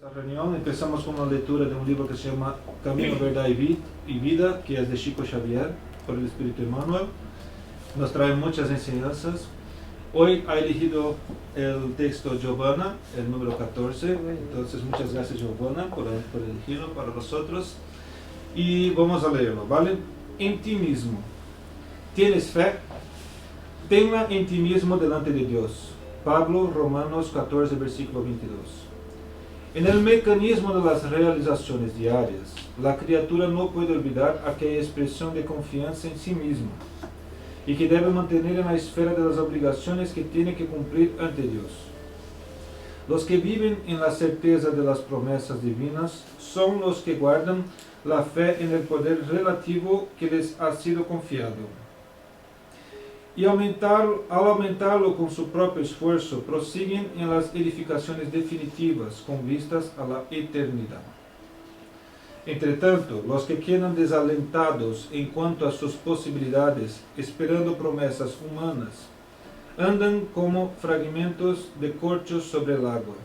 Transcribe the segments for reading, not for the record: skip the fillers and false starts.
Esta reunión empezamos con una lectura de un libro que se llama Camino, Verdad y Vida, que es de Chico Xavier, por el Espíritu Emmanuel. Nos trae muchas enseñanzas. Hoy ha elegido el texto Giovanna, el número 14. Entonces, muchas gracias, Giovanna, por elegirlo para nosotros. Y vamos a leerlo, ¿vale? En ti mismo. ¿Tienes fe? Tenla en ti mismo delante de Dios. Pablo, Romanos 14, versículo 22. En el mecanismo de las realizaciones diarias, la criatura no puede olvidar aquella expresión de confianza en sí misma y que debe mantener en la esfera de las obligaciones que tiene que cumplir ante Dios. Los que viven en la certeza de las promesas divinas son los que guardan la fe en el poder relativo que les ha sido confiado. Y al aumentarlo con su propio esfuerzo, prosiguen en las edificaciones definitivas con vistas a la eternidad. Entre tanto, los que quedan desalentados en cuanto a sus posibilidades, esperando promesas humanas, andan como fragmentos de corchos sobre el agua,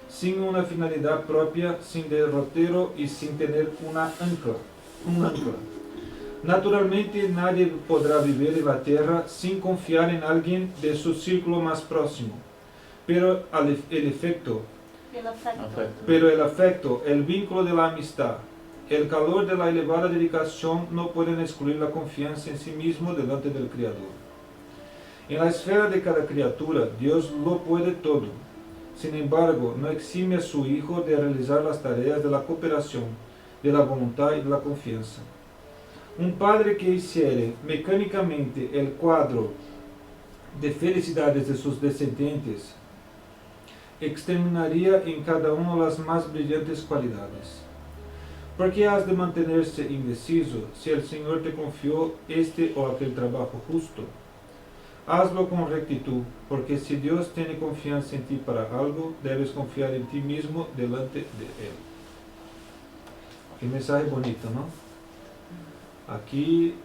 sin una finalidad propia, sin derrotero y sin tener un ancla. Naturalmente, nadie podrá vivir en la tierra sin confiar en alguien de su círculo más próximo, pero el afecto, el vínculo de la amistad, el calor de la elevada dedicación no pueden excluir la confianza en sí mismo delante del Creador. En la esfera de cada criatura, Dios lo puede todo. Sin embargo, no exime a su Hijo de realizar las tareas de la cooperación, de la voluntad y de la confianza. Un padre que hiciere mecánicamente el cuadro de felicidades de sus descendientes exterminaría en cada uno las más brillantes cualidades. ¿Por qué has de mantenerse indeciso si el Señor te confió este o aquel trabajo justo? Hazlo con rectitud, porque si Dios tiene confianza en ti para algo, debes confiar en ti mismo delante de Él. Qué mensaje bonito, ¿no? Aquí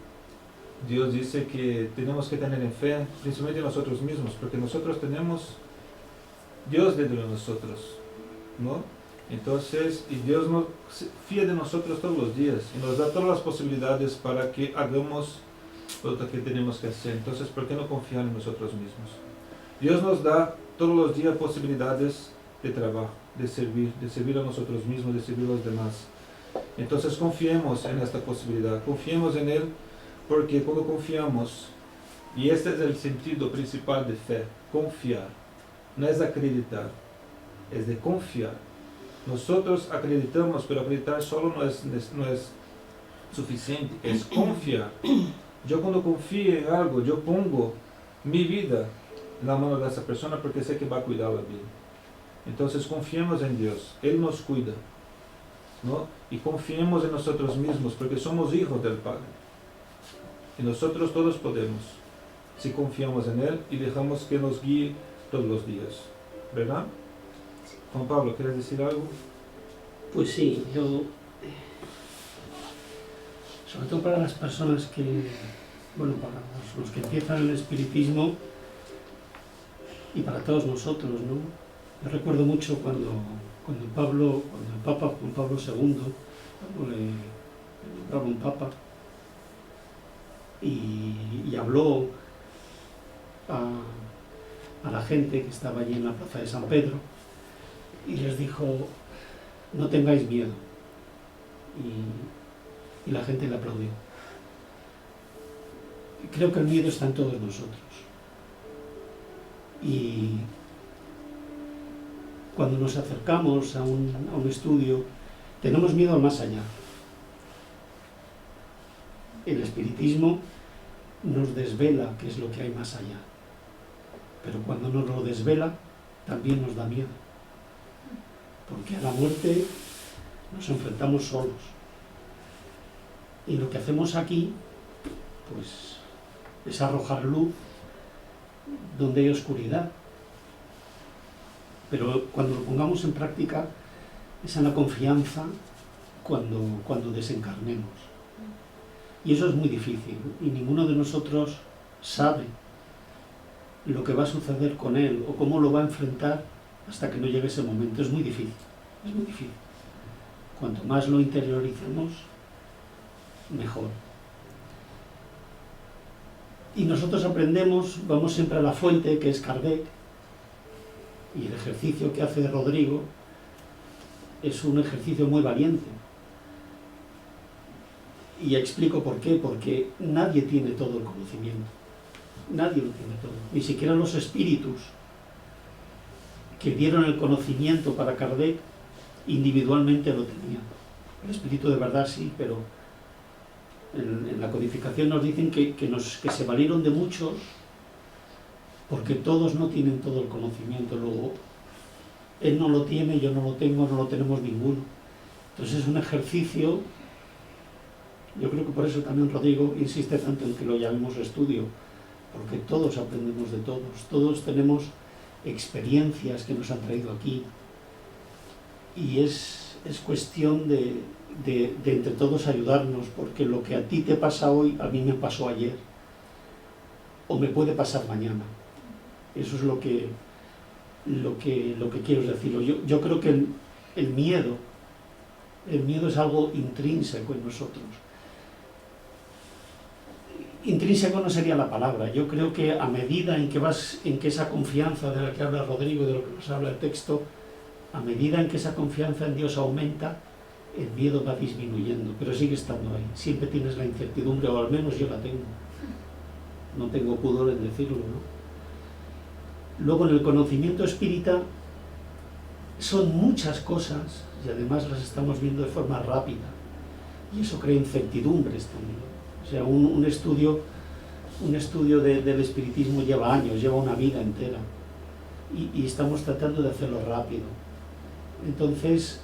Dios dice que tenemos que tener en fe, principalmente en nosotros mismos, porque nosotros tenemos Dios dentro de nosotros, ¿no? Entonces, y Dios nos fía de nosotros todos los días y nos da todas las posibilidades para que hagamos lo que tenemos que hacer. Entonces, ¿por qué no confiar en nosotros mismos? Dios nos da todos los días posibilidades de trabajo, de servir a nosotros mismos, de servir a los demás. Entonces confiemos en esta posibilidad, confiemos en Él, porque cuando confiamos, y este es el sentido principal de fe, confiar, no es acreditar, es de confiar. Nosotros acreditamos, pero acreditar solo no es suficiente, es confiar. Yo cuando confío en algo, yo pongo mi vida en la mano de esa persona porque sé que va a cuidarla bien. Entonces confiemos en Dios, Él nos cuida, ¿no? Y confiemos en nosotros mismos porque somos hijos del Padre y nosotros todos podemos si confiamos en Él y dejamos que nos guíe todos los días, ¿verdad? Juan Pablo, ¿quieres decir algo? Pues sí, yo sobre todo para las personas que, bueno, para los que empiezan el espiritismo y para todos nosotros, ¿no? Yo recuerdo mucho cuando el Papa Juan Pablo II, cuando le nombraba un Papa, y habló a la gente que estaba allí en la plaza de San Pedro, y les dijo, no tengáis miedo, y la gente le aplaudió. Y creo que el miedo está en todos nosotros, y cuando nos acercamos a un estudio, tenemos miedo al más allá. El espiritismo nos desvela qué es lo que hay más allá, pero cuando nos lo desvela, también nos da miedo, porque a la muerte nos enfrentamos solos. Y lo que hacemos aquí, pues, es arrojar luz donde hay oscuridad. Pero cuando lo pongamos en práctica, es en la confianza cuando desencarnemos. Y eso es muy difícil, y ninguno de nosotros sabe lo que va a suceder con él o cómo lo va a enfrentar hasta que no llegue ese momento. Es muy difícil. es muy difícil. Cuanto más lo interioricemos, mejor. Y nosotros aprendemos, vamos siempre a la fuente, que es Kardec, y el ejercicio que hace Rodrigo es un ejercicio muy valiente. Y explico por qué, porque nadie tiene todo el conocimiento, nadie lo tiene todo, ni siquiera los espíritus que dieron el conocimiento para Kardec individualmente lo tenían. El espíritu de verdad sí, pero en la codificación nos dicen que se valieron de muchos, porque todos no tienen todo el conocimiento. Luego, él no lo tiene, yo no lo tengo, no lo tenemos ninguno. Entonces es un ejercicio, yo creo que por eso también Rodrigo insiste tanto en que lo llamemos estudio, porque todos aprendemos de todos, todos tenemos experiencias que nos han traído aquí, y es cuestión de entre todos ayudarnos, porque lo que a ti te pasa hoy, a mí me pasó ayer, o me puede pasar mañana. Eso es lo que quiero decir. Yo creo que el miedo es algo intrínseco en nosotros. Intrínseco no sería la palabra. Yo creo que a medida en que esa confianza de la que habla Rodrigo, de lo que nos habla el texto, a medida en que esa confianza en Dios aumenta, el miedo va disminuyendo, pero sigue estando ahí. Siempre tienes la incertidumbre, o al menos yo la tengo. No tengo pudor en decirlo, ¿no? Luego, en el conocimiento espírita son muchas cosas, y además las estamos viendo de forma rápida, y eso crea incertidumbres también. O sea, un estudio del espiritismo lleva años, lleva una vida entera, y estamos tratando de hacerlo rápido. Entonces,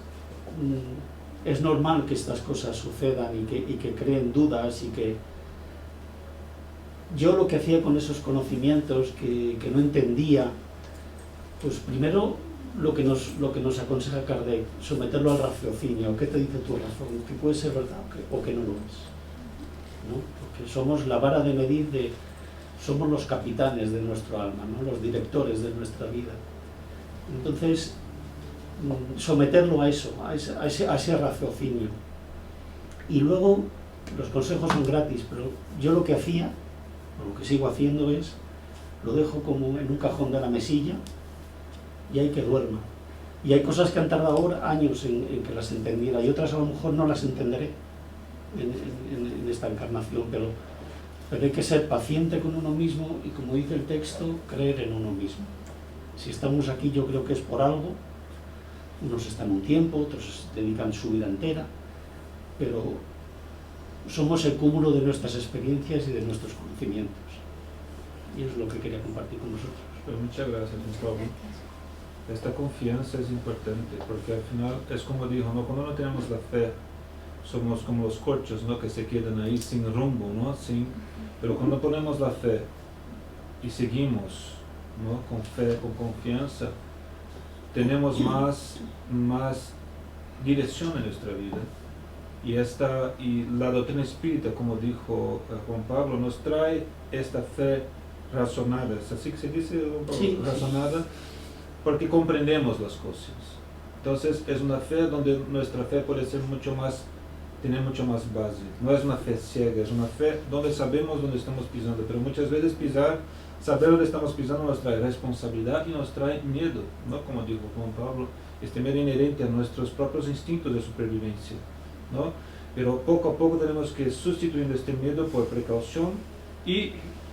es normal que estas cosas sucedan y que creen dudas, y que yo lo que hacía con esos conocimientos que no entendía, pues primero lo que nos aconseja Kardec, someterlo al raciocinio. ¿Qué te dice tu razón? Que puede ser verdad o que no lo es, ¿no? Porque somos la vara de medir somos los capitanes de nuestro alma, ¿no? Los directores de nuestra vida. Entonces, someterlo a eso, a ese raciocinio. Y luego, los consejos son gratis, pero yo lo que hacía, o lo que sigo haciendo es, lo dejo como en un cajón de la mesilla, y hay que duerma. Y hay cosas que han tardado años en que las entendiera, y otras a lo mejor no las entenderé en esta encarnación, pero hay que ser paciente con uno mismo, y como dice el texto, creer en uno mismo. Si estamos aquí, yo creo que es por algo. Unos están un tiempo, otros dedican su vida entera, pero somos el cúmulo de nuestras experiencias y de nuestros conocimientos. Y es lo que quería compartir con nosotros. Pues muchas gracias, Gustavo. Esta confianza es importante, porque al final es como dijo, ¿no? Cuando no tenemos la fe, somos como los corchos, ¿no? Que se quedan ahí sin rumbo, ¿no? Pero cuando ponemos la fe y seguimos, ¿no? Con fe, con confianza, tenemos más dirección en nuestra vida. Y la doctrina espírita, como dijo Juan Pablo, nos trae esta fe razonada. ¿Es así que se dice, Juan Pablo? Sí. Razonada, porque comprendemos las cosas. Entonces es una fe donde nuestra fe puede ser tener mucho más base. No es una fe ciega, es una fe donde sabemos dónde estamos pisando, pero muchas veces saber dónde estamos pisando nos trae responsabilidad y nos trae miedo, ¿no? Como dijo Juan Pablo, este miedo inherente a nuestros propios instintos de supervivencia, ¿no? Pero poco a poco tenemos que sustituir este miedo por precaución,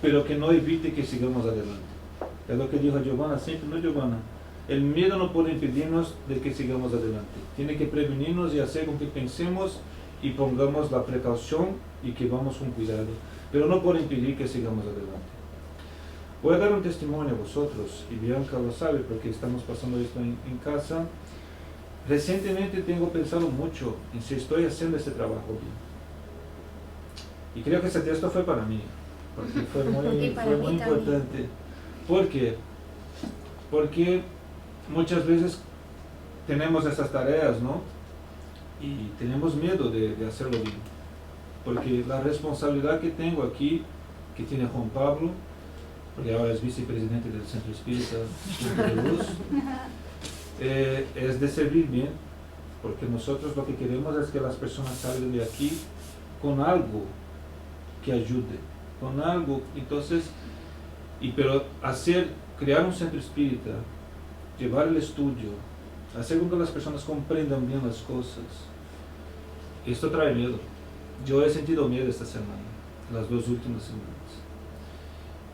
pero que no evite que sigamos adelante. Es lo que dijo Giovanna siempre, ¿no, Giovanna? El miedo no puede impedirnos de que sigamos adelante. Tiene que prevenirnos y hacer con que pensemos y pongamos la precaución y que vamos con cuidado, pero no puede impedir que sigamos adelante. Voy a dar un testimonio a vosotros, y Bianca lo sabe porque estamos pasando esto en casa. Recientemente tengo pensado mucho en si estoy haciendo este trabajo bien. Y creo que ese texto fue para mí, porque fue muy importante. ¿Por qué? Porque muchas veces tenemos estas tareas, ¿no? Y tenemos miedo de hacerlo bien. Porque la responsabilidad que tengo aquí, que tiene Juan Pablo, porque ahora es vicepresidente del Centro Espírita de Luz, es de servir bien, porque nosotros lo que queremos es que las personas salgan de aquí con algo que ayude, con algo. Entonces, pero crear un centro espírita, llevar el estudio, hacer con que las personas comprendan bien las cosas, esto trae miedo. Yo he sentido miedo esta semana, las 2 últimas semanas.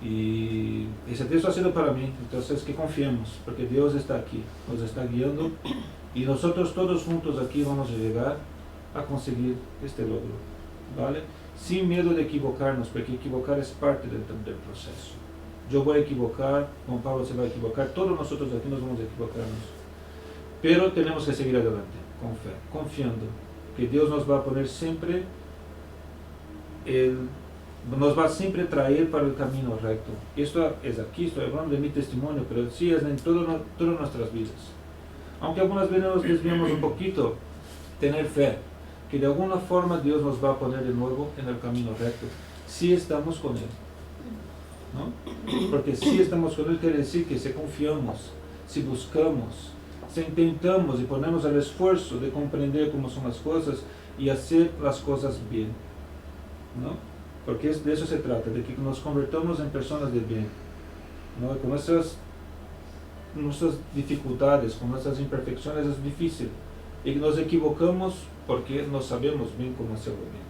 Y eso ha sido para mí. Entonces que confiemos, porque Dios está aquí, nos está guiando, y nosotros todos juntos aquí vamos a llegar a conseguir este logro, ¿vale? Sin miedo de equivocarnos, porque equivocar es parte del proceso. Yo voy a equivocar, Juan Pablo se va a equivocar, todos nosotros aquí nos vamos a equivocarnos, pero tenemos que seguir adelante, con fe, confiando que Dios nos va a poner siempre nos va a siempre traer para el camino recto. Esto es aquí, estoy hablando de mi testimonio, pero sí es en todas nuestras vidas. Aunque algunas veces nos desviamos un poquito, tener fe, que de alguna forma Dios nos va a poner de nuevo en el camino recto, si estamos con Él, ¿no? Porque si estamos con Él quiere decir que si confiamos, si buscamos, si intentamos y ponemos el esfuerzo de comprender cómo son las cosas y hacer las cosas bien, ¿no? Porque de eso se trata, de que nos convertamos en personas de bien, ¿no? Con nuestras dificultades, con nuestras imperfecciones es difícil, y nos equivocamos porque no sabemos bien cómo hacerlo bien,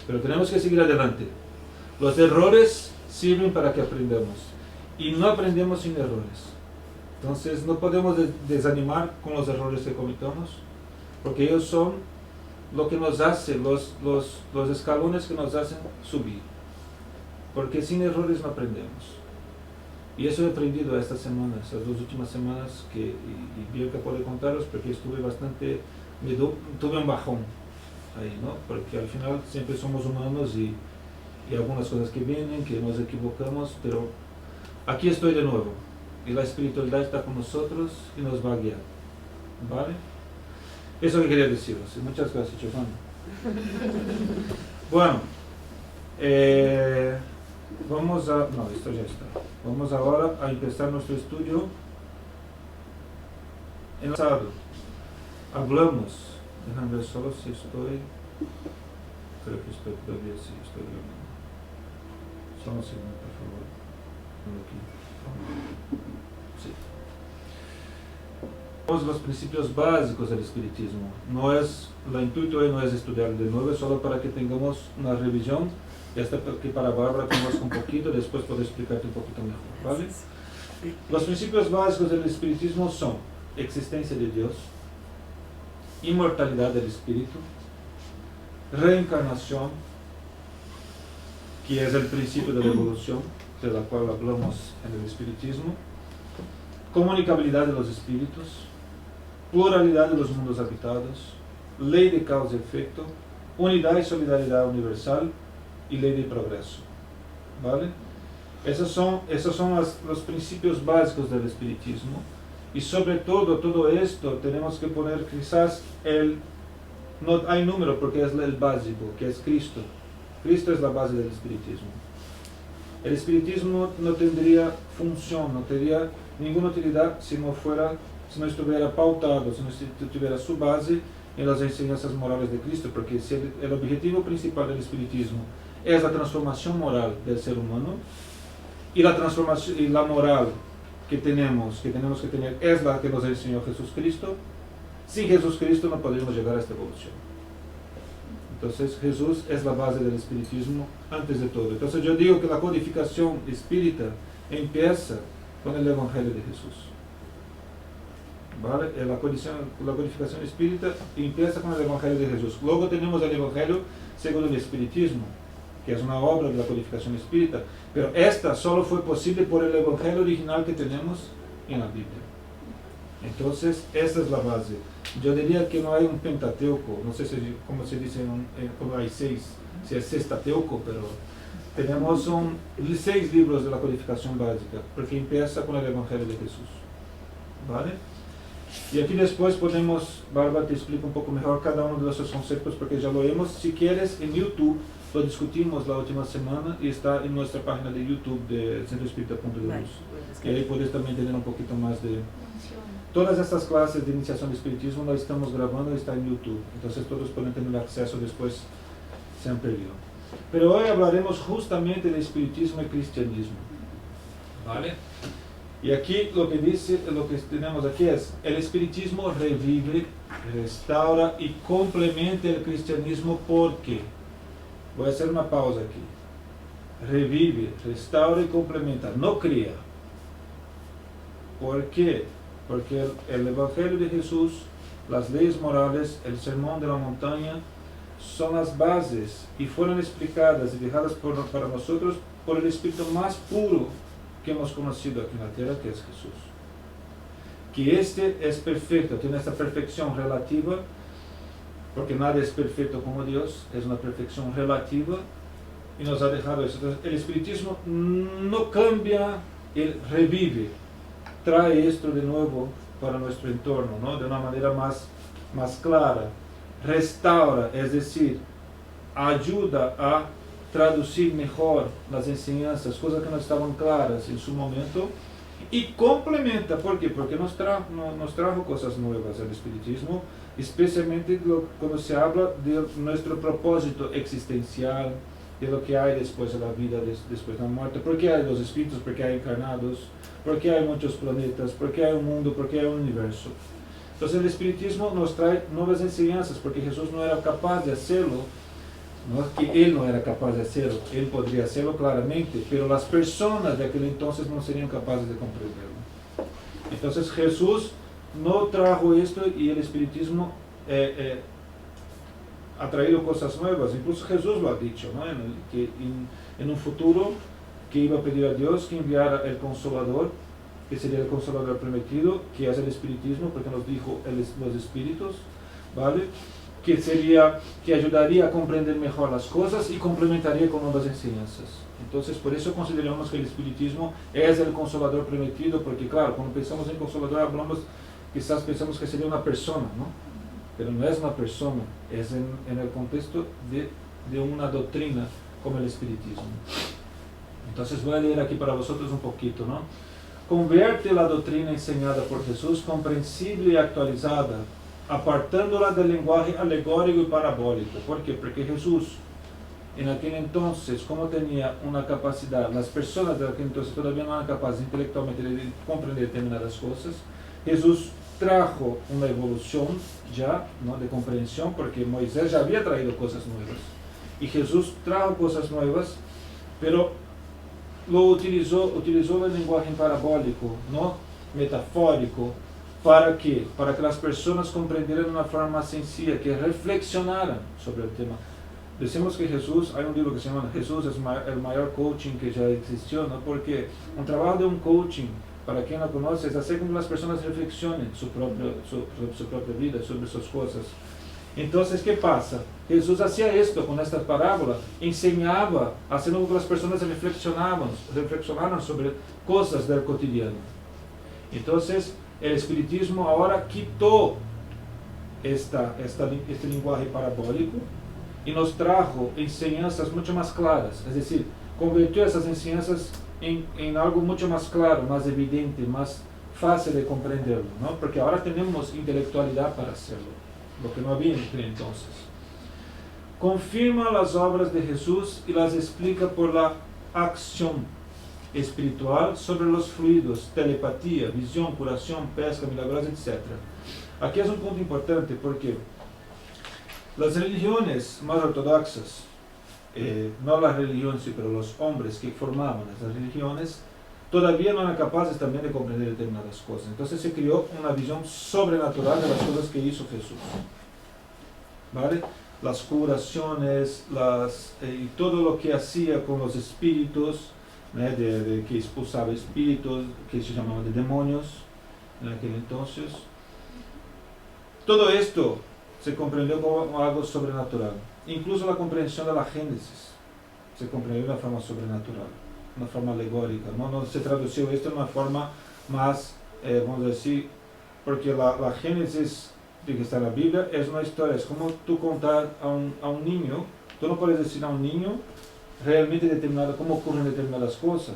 pero tenemos que seguir adelante. Los errores sirven para que aprendamos, y no aprendemos sin errores. Entonces no podemos desanimar con los errores que cometamos, porque ellos son lo que nos hace, los escalones que nos hacen subir, porque sin errores no aprendemos. Y eso he aprendido estas semanas, estas 2 últimas semanas, y bien que puedo contaros, porque estuve tuve un bajón ahí, ¿no? Porque al final siempre somos humanos y algunas cosas que vienen, que nos equivocamos, pero aquí estoy de nuevo, y la espiritualidad está con nosotros y nos va a guiar, ¿vale? Eso que quería deciros. Muchas gracias, Giovanni. Bueno, esto ya está. Vamos ahora a empezar nuestro estudio. En el pasado hablamos, déjame ver solo si estoy, creo que estoy todavía, sí, estoy grabando. Solo un segundo, por favor. Sí. Los principios básicos del espiritismo. El intuito hoy no es estudiar de nuevo, solo para que tengamos una revisión, y hasta que para Bárbara conozca un poquito, después puedo explicarte un poquito mejor, ¿vale? Los principios básicos del espiritismo son existencia de Dios, inmortalidad del espíritu, reencarnación, que es el principio de la evolución, de la cual hablamos en el espiritismo, comunicabilidad de los espíritus, pluralidad de los mundos habitados, ley de causa y efecto, unidad y solidaridad universal y ley de progreso, ¿vale? Esos son los principios básicos del espiritismo, y sobre todo esto tenemos que poner quizás no hay número porque es el básico, que es Cristo. Cristo es la base del espiritismo. El espiritismo no tendría función, no tendría ninguna utilidad si no estuviera pautado, si no tuviera su base en las enseñanzas morales de Cristo, porque si el objetivo principal del espiritismo es la transformación moral del ser humano, y la transformación y la moral que tenemos que tener es la que nos enseñó Jesucristo. Sin Jesucristo no podemos llegar a esta evolución. Entonces Jesús es la base del espiritismo antes de todo. Entonces yo digo que la codificación espírita empieza con el Evangelio de Jesús, ¿vale? La codificación espírita empieza con el Evangelio de Jesús. Luego tenemos el Evangelio según el espiritismo, que es una obra de la codificación espírita, pero esta solo fue posible por el Evangelio original que tenemos en la Biblia. Entonces esta es la base. Yo diría que no hay un Pentateuco, no sé cómo se dice, como hay 6, si es Sextateuco, pero tenemos 6 libros de la codificación básica, porque empieza con el Evangelio de Jesús, ¿vale? Y aquí después Bárbara te explica un poco mejor cada uno de esos conceptos, porque ya lo hemos. Si quieres, en YouTube lo discutimos la última semana y está en nuestra página de YouTube de Centro Espírita Punto de Luz. Y ahí puedes también tener un poquito más de Todas estas clases de iniciación de espiritismo las estamos grabando, está en YouTube, entonces todos pueden tener acceso después, se han perdido. Pero hoy hablaremos justamente de espiritismo y cristianismo, ¿vale? Y aquí lo que tenemos aquí es, el espiritismo revive, restaura y complementa el cristianismo. ¿Por qué? Voy a hacer una pausa aquí. Revive, restaura y complementa, no crea. ¿Por qué? Porque el Evangelio de Jesús, las leyes morales, el sermón de la montaña, son las bases y fueron explicadas y dejadas para nosotros por el Espíritu más puro que hemos conocido aquí en la tierra, que es Jesús. Que este es perfecto, tiene esta perfección relativa, porque nadie es perfecto como Dios, es una perfección relativa, y nos ha dejado eso. Entonces, el espiritismo no cambia, él revive, trae esto de nuevo para nuestro entorno, ¿no? De una manera más clara, restaura, es decir, ayuda a traducir mejor las enseñanzas, cosas que no estaban claras en su momento, y complementa. ¿Por qué? Porque nos trajo cosas nuevas el espiritismo, especialmente cuando se habla de nuestro propósito existencial, de lo que hay después de la vida, después de la muerte. ¿Por qué hay los espíritus? ¿Por qué hay encarnados? ¿Por qué hay muchos planetas? ¿Por qué hay un mundo? ¿Por qué hay un universo? Entonces el espiritismo nos trae nuevas enseñanzas, porque Jesús no era capaz de hacerlo. No es que él no era capaz de hacerlo, él podría hacerlo claramente, pero las personas de aquel entonces no serían capaces de comprenderlo. Entonces Jesús no trajo esto, y el espiritismo ha traído cosas nuevas. Incluso Jesús lo ha dicho, ¿no? Que en un futuro que iba a pedir a Dios que enviara el Consolador, que sería el Consolador prometido, que es el espiritismo, porque nos dijo los espíritus, ¿vale? Que ayudaría a comprender mejor las cosas y complementaría con nuevas enseñanzas. Entonces, por eso consideramos que el espiritismo es el Consolador prometido, porque claro, cuando pensamos en Consolador, quizás pensamos que sería una persona, ¿no? Pero no es una persona, es en el contexto de una doctrina como el espiritismo. Entonces voy a leer aquí para vosotros un poquito, ¿no? Convierte la doctrina enseñada por Jesús comprensible y actualizada, apartándola del lenguaje alegórico y parabólico. ¿Por qué? Porque Jesús, en aquel entonces, como tenía una capacidad, las personas de aquel entonces todavía no eran capaces intelectualmente de comprender determinadas cosas, Jesús trajo una evolución ya, ¿no? De comprensión, porque Moisés ya había traído cosas nuevas, y Jesús trajo cosas nuevas, pero lo utilizó el lenguaje parabólico, ¿no? Metafórico. ¿Para qué? Para que las personas comprendieran de una forma más sencilla, que reflexionaran sobre el tema. Decimos que Jesús, hay un libro que se llama Jesús es el mayor coaching que ya existió, ¿no? Porque un trabajo de un coaching, para quien no conoce, es hacer que las personas reflexionen su propia vida, sobre sus cosas. Entonces, ¿qué pasa? Jesús hacía esto con esta parábola, enseñaba, haciendo que las personas reflexionaran sobre cosas del cotidiano. Entonces, el espiritismo ahora quitó este lenguaje parabólico y nos trajo enseñanzas mucho más claras, es decir, convirtió esas enseñanzas en algo mucho más claro, más evidente, más fácil de comprenderlo, ¿no? Porque ahora tenemos intelectualidad para hacerlo, lo que no había en aquel entonces. Confirma las obras de Jesús y las explica por la acción espiritual sobre los fluidos, telepatía, visión, curación, pesca milagrosa, etc. Aquí es un punto importante, porque las religiones más ortodoxas, no las religiones, pero los hombres que formaban esas religiones, todavía no eran capaces también de comprender determinadas cosas. Entonces se creó una visión sobrenatural de las cosas que hizo Jesús, ¿vale? Las curaciones, y todo lo que hacía con los espíritus, de que expulsaba espíritus que se llamaban de demonios en aquel entonces. Todo esto se comprendió como algo sobrenatural. Incluso la comprensión de la Génesis se comprendió de una forma sobrenatural, una forma alegórica, no se tradució esto de una forma más, vamos a decir, porque la Génesis que está en la Biblia es una historia, es como tú contar a un niño, tú no puedes decir a un niño realmente cómo ocurren determinadas cosas,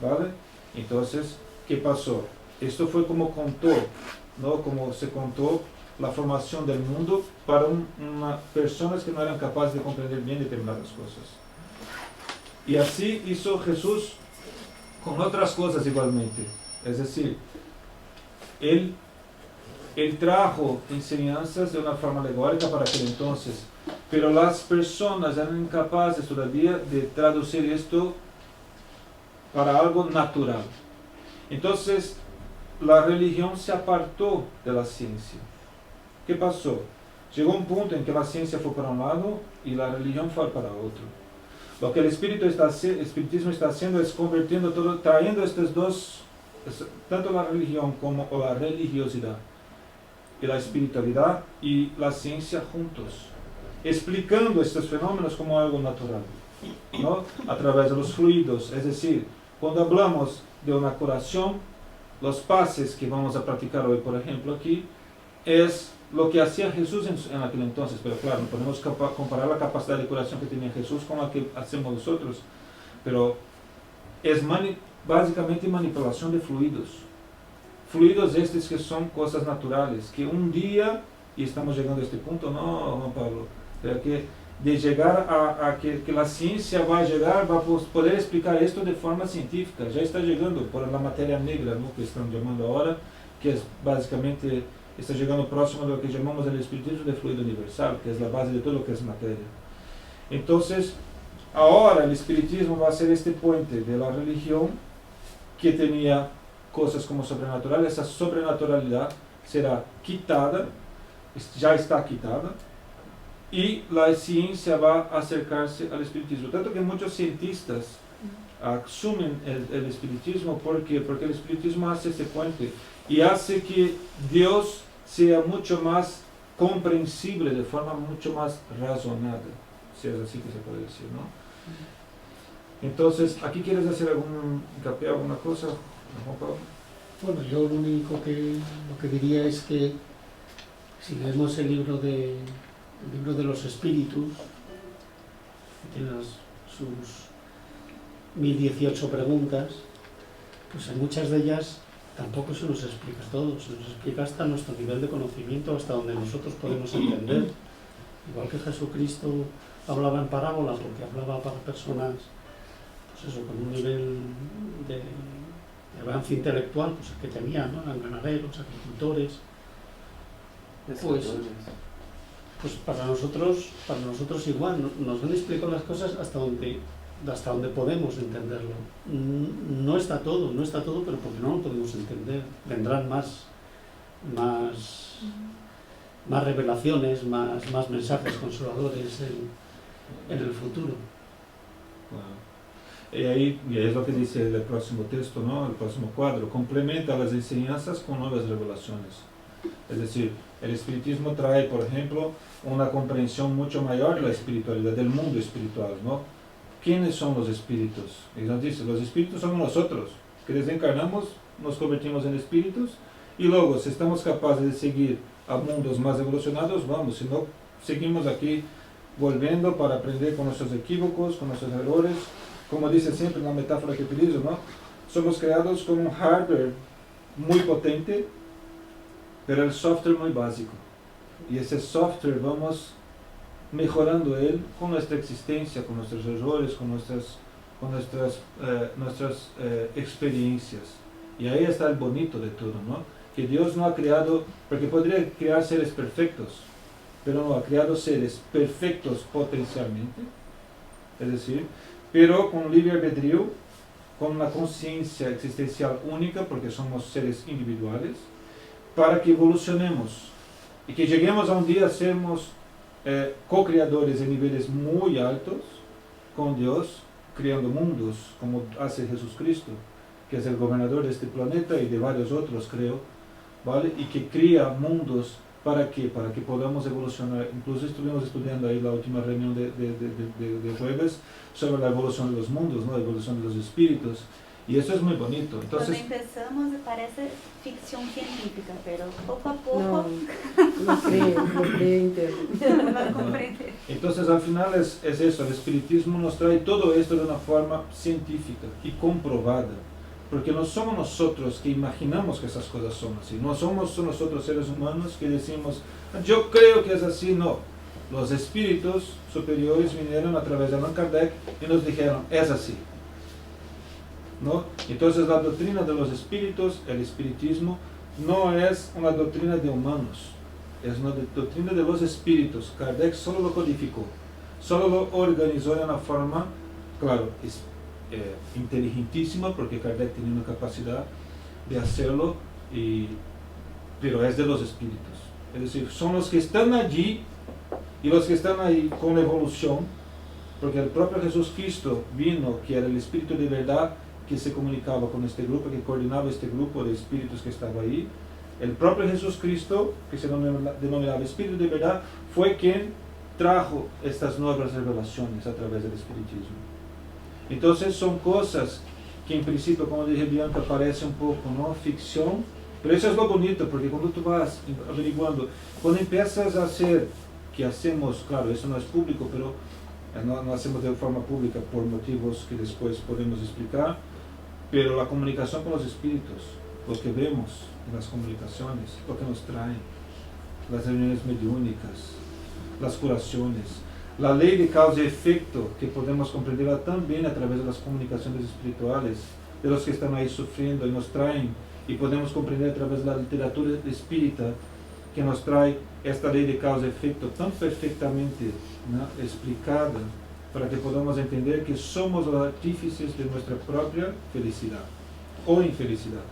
¿vale? Entonces, ¿qué pasó? esto fue como contó, ¿no? Como se contó la formación del mundo para personas que no eran capaces de comprender bien determinadas cosas. Y así hizo Jesús con otras cosas igualmente. Es decir, Él trajo enseñanzas de una forma alegórica para aquel entonces, pero las personas eran incapaces todavía de traducir esto para algo natural. Entonces, la religión se apartó de la ciencia. ¿Qué pasó? Llegó un punto en que la ciencia fue para un lado y la religión fue para otro. Lo que el espiritismo está haciendo es convirtiendo todo, trayendo estos dos, tanto la religión como la religiosidad y la espiritualidad y la ciencia juntos, explicando estos fenómenos como algo natural, ¿no? A través de los fluidos. Es decir, cuando hablamos de una curación, los pases que vamos a practicar hoy, por ejemplo, aquí, es lo que hacía Jesús en aquel entonces, pero claro, no podemos comparar la capacidad de curación que tenía Jesús con la que hacemos nosotros, pero es básicamente manipulación de fluidos. Fluidos estos que son cosas naturales, que un día, y estamos llegando a este punto, ¿no, Juan Pablo? Pero que de llegar a que la ciencia va a llegar, va a poder explicar esto de forma científica, ya está llegando por la materia negra, ¿no? Que están llamando ahora, que es básicamente, está llegando próximo a lo que llamamos el espiritismo de fluido universal, que es la base de todo lo que es materia. Entonces, ahora el espiritismo va a ser este puente de la religión que tenía cosas como sobrenatural. Esa sobrenaturalidad será quitada, ya está quitada, y la ciencia va a acercarse al espiritismo. Tanto que muchos cientistas asumen el espiritismo porque el espiritismo hace ese puente y hace que Dios sea mucho más comprensible, de forma mucho más razonada, si es así que se puede decir, ¿no? Entonces, ¿aquí quieres hacer algún hincapié, alguna cosa, Juan Pablo? Bueno, yo lo único lo que diría es que si leemos el libro de los espíritus, que tiene sus 1018 preguntas, pues en muchas de ellas tampoco se nos explica todo, se nos explica hasta nuestro nivel de conocimiento, hasta donde nosotros podemos entender. Igual que Jesucristo hablaba en parábola, porque hablaba para personas, pues eso, con un nivel de avance intelectual, pues el que tenía, ¿no? Eran ganaderos, agricultores. Pues para nosotros igual, nos han explicado las cosas hasta donde podemos entenderlo. No está todo, pero porque no lo podemos entender. Vendrán más revelaciones, más mensajes consoladores en el futuro. Wow. Y ahí es lo que dice el próximo texto, ¿no? El próximo cuadro. Complementa las enseñanzas con nuevas revelaciones. Es decir, el espiritismo trae, por ejemplo, una comprensión mucho mayor de la espiritualidad, del mundo espiritual, ¿no? ¿Quiénes son los espíritus? Y nos dice, los espíritus somos nosotros, que desencarnamos, nos convertimos en espíritus, y luego, si estamos capaces de seguir a mundos más evolucionados, vamos, si no, seguimos aquí volviendo para aprender con nuestros equívocos, con nuestros errores. Como dice siempre la metáfora que utilizo, ¿no? Somos creados con un hardware muy potente, pero el software muy básico. Y ese software vamos mejorando él con nuestra existencia, con nuestros errores, con nuestras experiencias. Y ahí está el bonito de todo, ¿no? Que Dios no ha creado, porque podría crear seres perfectos, pero no ha creado seres perfectos potencialmente, es decir, pero con libre albedrío, con una conciencia existencial única, porque somos seres individuales, para que evolucionemos y que lleguemos a un día a sermos co-creadores en niveles muy altos con Dios, creando mundos, como hace Jesucristo, que es el gobernador de este planeta y de varios otros, creo, ¿vale? Y que crea mundos. ¿Para qué? Para que podamos evolucionar. Incluso estuvimos estudiando ahí la última reunión de jueves sobre la evolución de los mundos, ¿no? La evolución de los espíritus. Y eso es muy bonito. Entonces, cuando empezamos parece ficción científica, pero poco a poco lo cree interno. va a comprender. Entonces al final es eso, el espiritismo nos trae todo esto de una forma científica y comprobada. Porque no somos nosotros que imaginamos que esas cosas son así. No somos nosotros seres humanos que decimos, yo creo que es así. No. Los espíritus superiores vinieron a través de Allan Kardec y nos dijeron, es así. ¿No? Entonces la doctrina de los espíritus, el espiritismo, no es una doctrina de humanos. Es una doctrina de los espíritus. Kardec solo lo codificó. Solo lo organizó de una forma, claro, inteligentísima, porque Kardec tenía una capacidad de hacerlo, pero es de los espíritus. Es decir, son los que están allí y los que están ahí con evolución, porque el propio Jesús Cristo vino, que era el espíritu de verdad que se comunicaba con este grupo, que coordinaba este grupo de espíritus que estaba ahí. El propio Jesús Cristo, que se denominaba espíritu de verdad, fue quien trajo estas nuevas revelaciones a través del espiritismo. Entonces son cosas que en principio, como dije Bianca, parece un poco, ¿no?, ficción, pero eso es lo bonito, porque cuando tú vas averiguando, cuando empiezas a hacer, que hacemos, claro, eso no es público, pero no hacemos de forma pública por motivos que después podemos explicar, pero la comunicación con los espíritus, lo que vemos en las comunicaciones, lo que nos traen, las reuniones mediúnicas, las curaciones, la ley de causa y efecto, que podemos comprenderla también a través de las comunicaciones espirituales, de los que están ahí sufriendo y nos traen, y podemos comprender a través de la literatura espírita, que nos trae esta ley de causa y efecto tan perfectamente, ¿no?, explicada, para que podamos entender que somos los artífices de nuestra propia felicidad o infelicidad.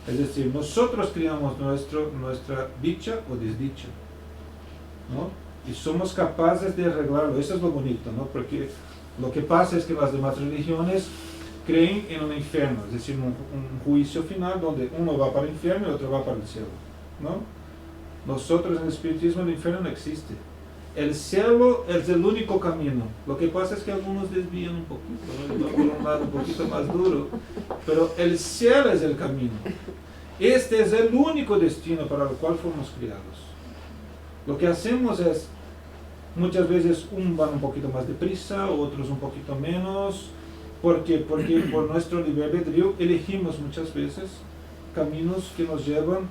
Es decir, nosotros creamos nuestra dicha o desdicha, ¿no? Y somos capaces de arreglarlo. Eso es lo bonito, ¿no? Porque lo que pasa es que las demás religiones creen en un infierno, es decir, un juicio final donde uno va para el infierno y otro va para el cielo, ¿no? Nosotros en el espiritismo el infierno no existe. El cielo es el único camino. Lo que pasa es que algunos desvían un poquito, ¿no?, por un lado un poquito más duro, pero el cielo es el camino. Este es el único destino para el cual fuimos criados. Lo que hacemos es, muchas veces van un poquito más deprisa, otros un poquito menos, porque por nuestro libre albedrío elegimos muchas veces caminos que nos llevan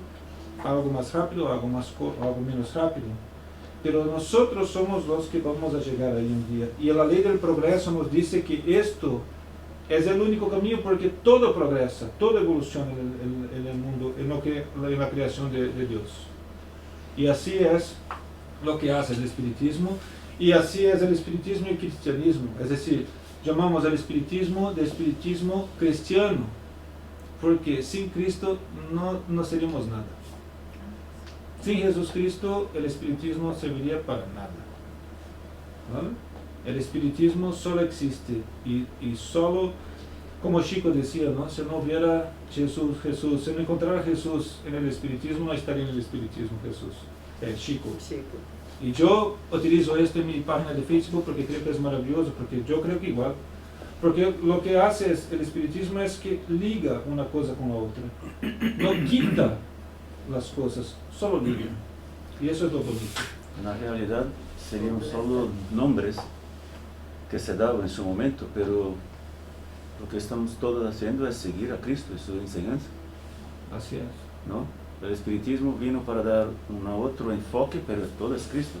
a algo más rápido, a algo más corto, a algo menos rápido. Pero nosotros somos los que vamos a llegar ahí un día. Y la ley del progreso nos dice que esto es el único camino, porque todo progresa, todo evoluciona en el mundo, en la creación de Dios. Y así es lo que hace el espiritismo, y así es el espiritismo y el cristianismo. Es decir, llamamos el espiritismo de espiritismo cristiano, porque sin Cristo no seríamos nada. Sin Jesús Cristo el espiritismo no serviría para nada, ¿vale? El espiritismo solo existe y solo, como Chico decía, ¿no?, si no hubiera Jesús, si no encontrara Jesús en el espiritismo, no estaría en el espiritismo Jesús, Chico. Y yo utilizo esto en mi página de Facebook porque creo que es maravilloso, porque yo creo que igual, porque lo que hace el espiritismo es que liga una cosa con la otra, no quita las cosas, solo liga, y eso es lo bonito. En la realidad serían solo nombres que se daban en su momento, pero lo que estamos todos haciendo es seguir a Cristo y su enseñanza. Así es, ¿no? El espiritismo vino para dar otro enfoque, pero todo es Cristo.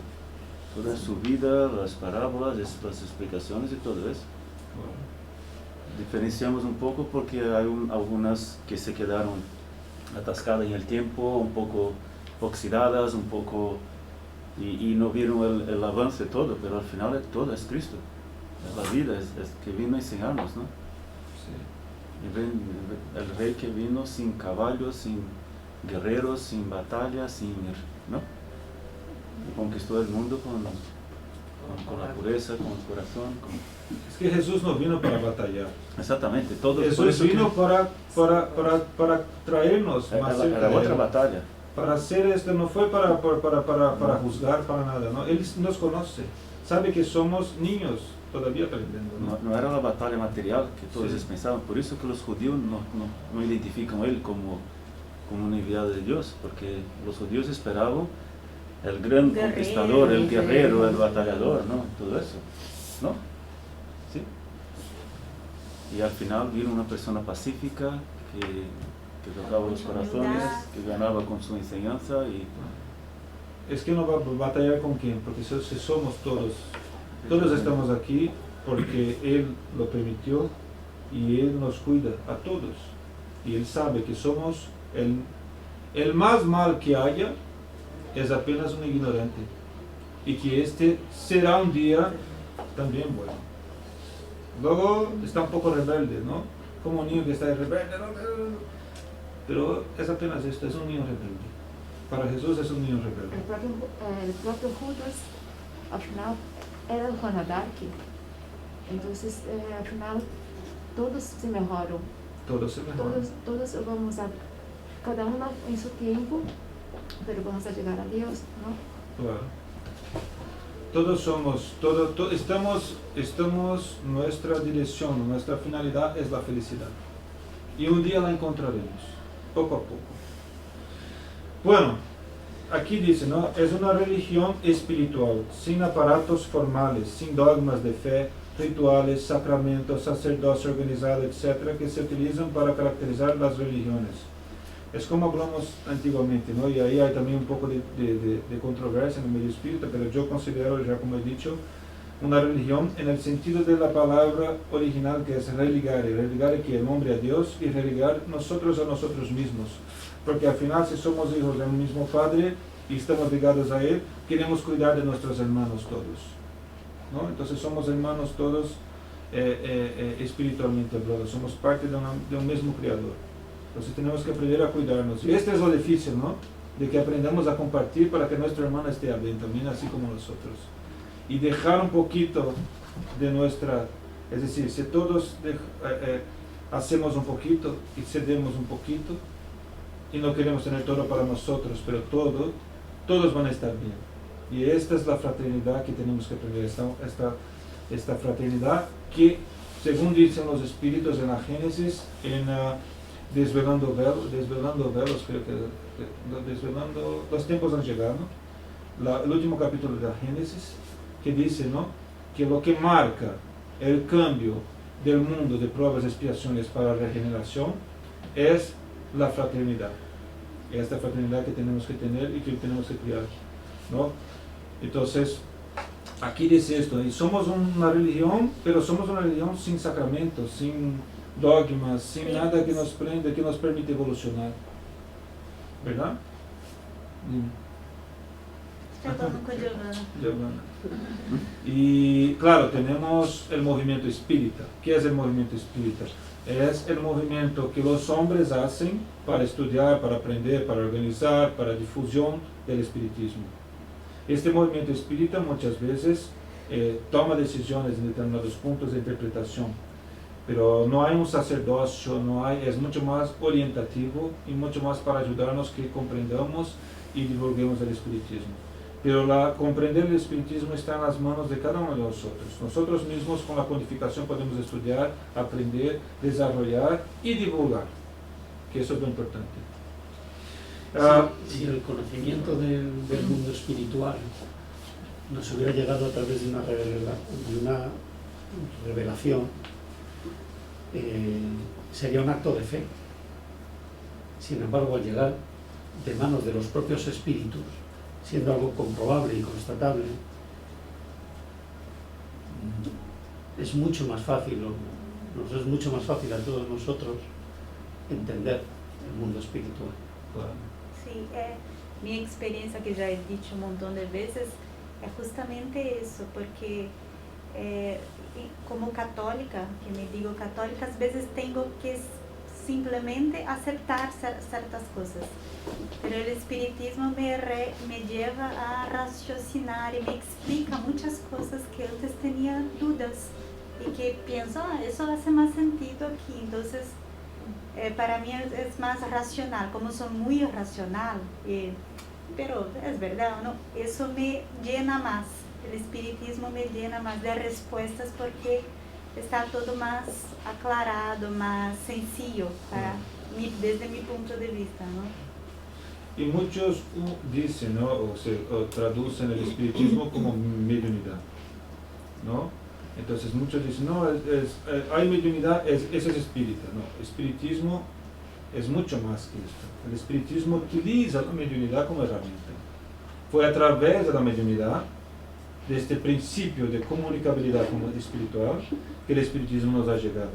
Toda su vida, las parábolas, las explicaciones y todo eso. Diferenciamos un poco porque hay algunas que se quedaron atascadas en el tiempo, un poco oxidadas, un poco, y no vieron el avance de todo, pero al final todo es Cristo. Es la vida, es que vino a enseñarnos, ¿no? sí. El rey que vino sin caballos, sin guerreros, sin batalla, ¿no? Y conquistó el mundo con la pureza, con el corazón. Es que Jesús no vino para batallar. Exactamente, todo Jesús vino para traernos más cerca era de otra Él. batalla. Para hacer esto, no fue para juzgar, para nada, ¿no? Él nos conoce, sabe que somos niños todavía aprendiendo, ¿no? No era la batalla material que todos Sí. pensaban, por eso que los judíos no identifican a él como un enviado de Dios, porque los judíos esperaban el gran conquistador, el guerrero, el batallador, ¿no? Todo eso, ¿no? ¿Sí? y al final vino una persona pacífica que tocaba los corazones, que ganaba con su enseñanza y Es que no va a batallar con quién, porque si somos todos estamos aquí porque Él lo permitió y Él nos cuida a todos. Y Él sabe que somos el más mal que haya es apenas un ignorante y que este será un día también bueno. Luego está un poco rebelde, ¿no? Como un niño que está rebelde, ¿no? Pero es apenas esto, es un niño rebelde. Para Jesús es un niño rebelde. El propio Judas, al final, era Juana d'Arc. Entonces, al final, todos se mejoraron. Todos se mejoran. Todos vamos a, cada uno en su tiempo, pero vamos a llegar a Dios, ¿no? Claro. Todos somos, estamos, nuestra dirección, nuestra finalidad es la felicidad. Y un día la encontraremos, poco a poco. Bueno, aquí dice, ¿no? Es una religión espiritual, sin aparatos formales, sin dogmas de fe, rituales, sacramentos, sacerdocio organizado, etc., que se utilizan para caracterizar las religiones. Es como hablamos antiguamente, ¿no? Y ahí hay también un poco de controversia en el medio espírita, pero yo considero, ya como he dicho, una religión en el sentido de la palabra original, que es religare. Religare que el hombre a Dios y religar nosotros a nosotros mismos. Porque al final, si somos hijos de un mismo Padre y estamos ligados a Él, queremos cuidar de nuestros hermanos todos, ¿no? Entonces somos hermanos todos espiritualmente hablando, somos parte de un mismo Creador. Entonces tenemos que aprender a cuidarnos. Y este es lo difícil, ¿no? De que aprendamos a compartir para que nuestro hermano esté bien también, así como nosotros. Y dejar un poquito de nuestra... Es decir, si todos hacemos un poquito y cedemos un poquito, y no queremos tener todo para nosotros, pero todos van a estar bien. Y esta es la fraternidad que tenemos que aprender, esta fraternidad que, según dicen los espíritus en la Génesis, en Desvelando Velos, creo que Desvelando, los tiempos han llegado, el último capítulo de la Génesis, que dice, ¿no?, que lo que marca el cambio del mundo de pruebas y expiaciones para la regeneración es la fraternidad. Esta fraternidad que tenemos que tener y que tenemos que criar, ¿no? Entonces, aquí dice esto, y somos una religión, pero somos una religión sin sacramentos, sin dogmas, sin nada que nos prende, que nos permite evolucionar, ¿verdad? Giovanna. Y claro, tenemos el movimiento espírita. ¿Qué es el movimiento espírita? Es el movimiento que los hombres hacen para estudiar, para aprender, para organizar, para difusión del espiritismo. Este movimiento espírita muchas veces toma decisiones en determinados puntos de interpretación, pero no hay un sacerdocio, es mucho más orientativo y mucho más para ayudarnos que comprendamos y divulguemos el espiritismo. Pero comprender el espiritismo está en las manos de cada uno de nosotros. Nosotros mismos con la codificación podemos estudiar, aprender, desarrollar y divulgar, que eso es lo importante. Si el conocimiento del mundo espiritual nos hubiera llegado a través de una revelación, sería un acto de fe. Sin embargo, al llegar de manos de los propios espíritus, siendo algo comprobable y constatable, es mucho más fácil, nos es mucho más fácil a todos nosotros entender el mundo espiritual. Claro. Sí, mi experiencia, que ya he dicho un montón de veces, es justamente eso, porque como católica, que me digo católica, a veces tengo que simplemente aceptar ciertas cosas, pero el espiritismo me lleva a raciocinar y me explica muchas cosas que antes tenía dudas y que pienso, eso hace más sentido aquí. Entonces para mí es más racional, como soy muy racional, pero es verdad, ¿no? Eso me llena más, el espiritismo me llena más de respuestas porque está todo más aclarado, más sencillo para mí, desde mi punto de vista, ¿no? Y muchos dicen, ¿no?, o traducen el espiritismo como mediunidad, ¿no? Entonces muchos dicen, no, hay mediunidad, eso es espírita. No, espiritismo es mucho más que esto. El espiritismo utiliza la mediunidad como herramienta. Fue a través de la mediunidad, de este principio de comunicabilidad como espiritual, que el espiritismo nos ha llegado.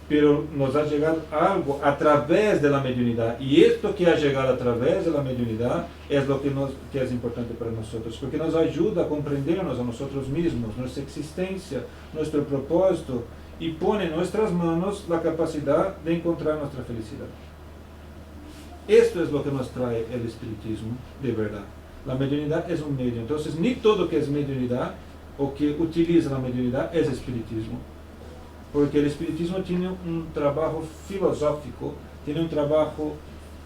Pero nos ha llegado algo a través de la mediunidad, y esto que ha llegado a través de la mediunidad es lo que es importante para nosotros, porque nos ayuda a comprendernos a nosotros mismos, nuestra existencia, nuestro propósito, y pone en nuestras manos la capacidad de encontrar nuestra felicidad. Esto es lo que nos trae el espiritismo de verdad. La mediunidad es un medio, entonces ni todo que es mediunidad o que utiliza la mediunidad es espiritismo. Porque el espiritismo tiene un trabajo filosófico, tiene un trabajo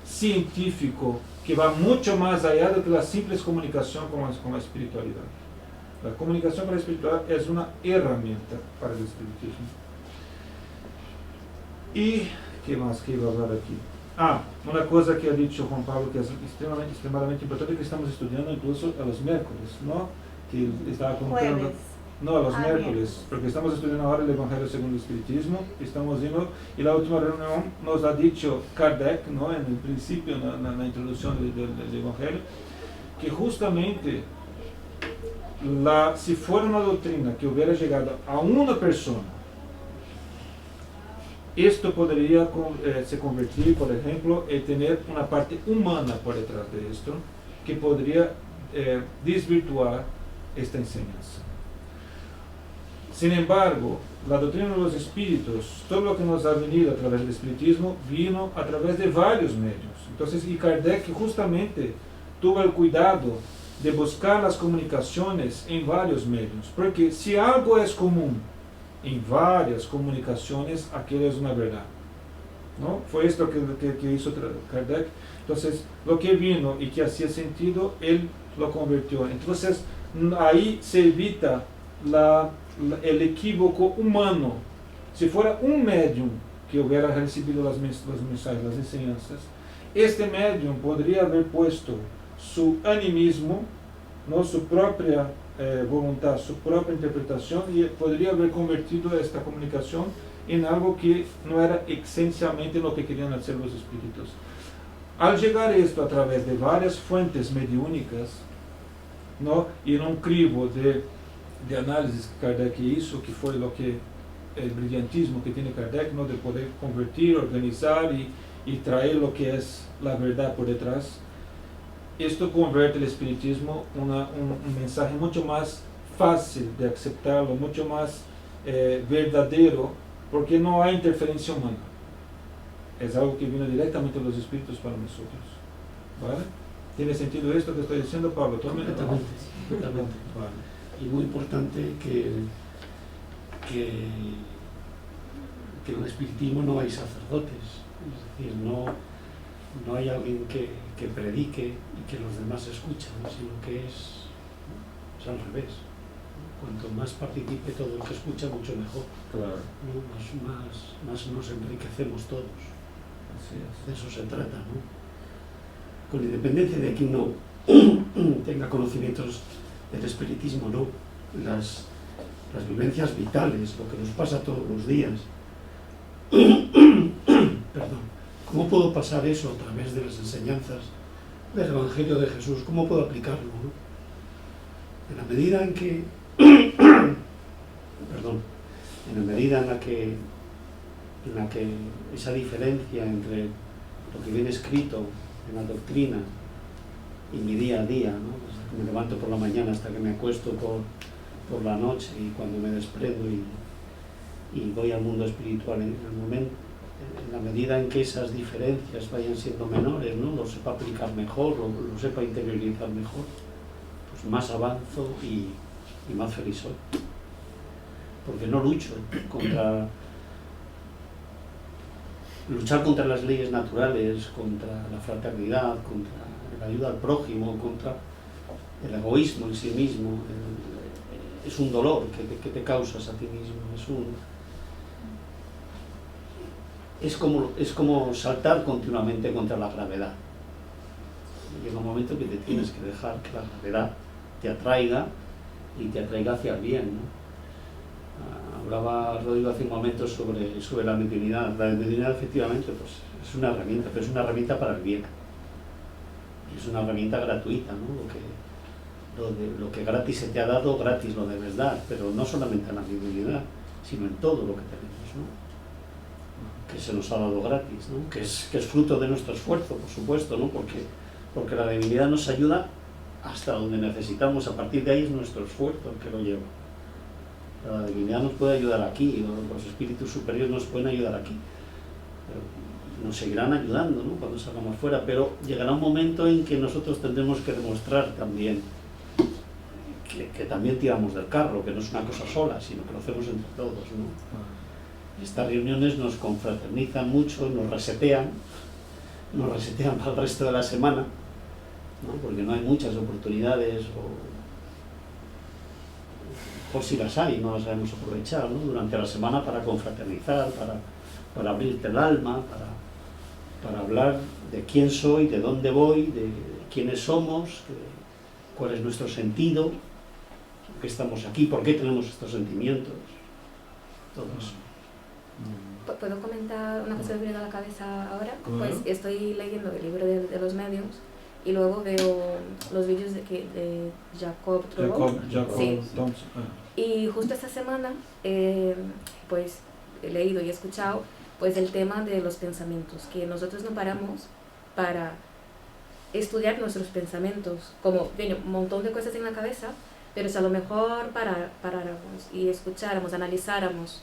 científico que va mucho más allá de que la simple comunicación con la espiritualidad. La comunicación con la espiritualidad es una herramienta para el espiritismo. ¿Y qué más que iba a hablar aquí? Una cosa que ha dicho Juan Pablo que es extremadamente importante, que estamos estudiando incluso a los miércoles, ¿no? Que estaba contando... Jueves. No, a los miércoles, miércoles, porque estamos estudiando ahora el Evangelio según el Espiritismo, estamos viendo, y la última reunión nos ha dicho Kardec, ¿no? En el principio, en la introducción del Evangelio, que justamente si fuera una doctrina que hubiera llegado a una persona, esto podría se convertir, por ejemplo, en tener una parte humana por detrás de esto, que podría desvirtuar esta enseñanza. Sin embargo, la doctrina de los espíritus, todo lo que nos ha venido a través del espiritismo, vino a través de varios medios. Entonces, y Kardec justamente tuvo el cuidado de buscar las comunicaciones en varios medios, porque si algo es común en varias comunicaciones, aquello es una verdad, ¿no? Fue esto que hizo Kardec. Entonces, lo que vino y que hacía sentido, él lo convirtió. Entonces, ahí se evita el equívoco humano. Si fuera un medium que hubiera recibido los mensajes, las enseñanzas, este medium podría haber puesto su animismo, ¿no? Su propia voluntad, su propia interpretación, y podría haber convertido esta comunicación en algo que no era esencialmente lo que querían hacer los espíritus. Al llegar esto a través de varias fuentes mediúnicas, ¿no? Y en un crivo de análisis que Kardec hizo, que fue lo que el brillantismo que tiene Kardec, ¿no? De poder convertir, organizar y traer lo que es la verdad por detrás. Esto convierte el espiritismo en un mensaje mucho más fácil de aceptarlo, mucho más verdadero, porque no hay interferencia humana. Es algo que vino directamente de los espíritus para nosotros. ¿Vale? ¿Tiene sentido esto que estoy diciendo, Pablo? Completamente. Vale. Y muy importante que en el espiritismo no hay sacerdotes, es decir, no hay alguien que predique y que los demás escuchan, sino que es al revés. Cuanto más participe todo el que escucha, mucho mejor. Claro. ¿No? Más nos enriquecemos todos. Así es. De eso se trata, ¿no? Con independencia de que uno tenga conocimientos del espiritismo, no. Las vivencias vitales, lo que nos pasa todos los días. Perdón. ¿Cómo puedo pasar eso a través de las enseñanzas del Evangelio de Jesús? ¿Cómo puedo aplicarlo, no? En la medida en que en la que esa diferencia entre lo que viene escrito en la doctrina y mi día a día, ¿no? Desde que me levanto por la mañana hasta que me acuesto por la noche, y cuando me desprendo y voy al mundo espiritual, en la medida en que esas diferencias vayan siendo menores, ¿no? Lo sepa aplicar mejor, lo sepa interiorizar mejor, pues más avanzo y más feliz soy. Porque no luchar contra las leyes naturales, contra la fraternidad, contra la ayuda al prójimo, contra el egoísmo en sí mismo, es un dolor que te causas a ti mismo, es como saltar continuamente contra la gravedad. Llega un momento que te tienes que dejar que la gravedad te atraiga y te atraiga hacia el bien, ¿no? Hablaba Rodrigo hace un momento sobre la mediunidad. La mediunidad efectivamente pues, es una herramienta, pero es una herramienta para el bien. Es una herramienta gratuita, ¿no? Lo que gratis se te ha dado, gratis lo debes dar, pero no solamente en la mediunidad, sino en todo lo que tenemos, ¿no? Que se nos ha dado gratis, ¿no? Que es fruto de nuestro esfuerzo, por supuesto, ¿no? Porque la divinidad nos ayuda hasta donde necesitamos, a partir de ahí es nuestro esfuerzo el que lo lleva. La divinidad nos puede ayudar aquí, los espíritus superiores nos pueden ayudar aquí, pero nos seguirán ayudando, ¿no? Cuando salgamos fuera, pero llegará un momento en que nosotros tendremos que demostrar también que también tiramos del carro, que no es una cosa sola, sino que lo hacemos entre todos, ¿no? Estas reuniones nos confraternizan mucho, nos resetean para el resto de la semana, ¿no? Porque no hay muchas oportunidades, o si las hay, no las sabemos aprovechar, ¿no? Durante la semana para confraternizar, para abrirte el alma, para hablar de quién soy, de dónde voy, de quiénes somos, cuál es nuestro sentido, por qué estamos aquí, por qué tenemos estos sentimientos, todo eso. ¿Puedo comentar una cosa que me viene a la cabeza ahora? Pues estoy leyendo el libro de los mediums y luego veo los vídeos de Jacob Trujillo. Sí. Thompson. Y justo esta semana pues he leído y he escuchado pues el tema de los pensamientos, que nosotros no paramos para estudiar nuestros pensamientos, como tiene un montón de cosas en la cabeza, pero si a lo mejor paráramos y escucháramos, analizáramos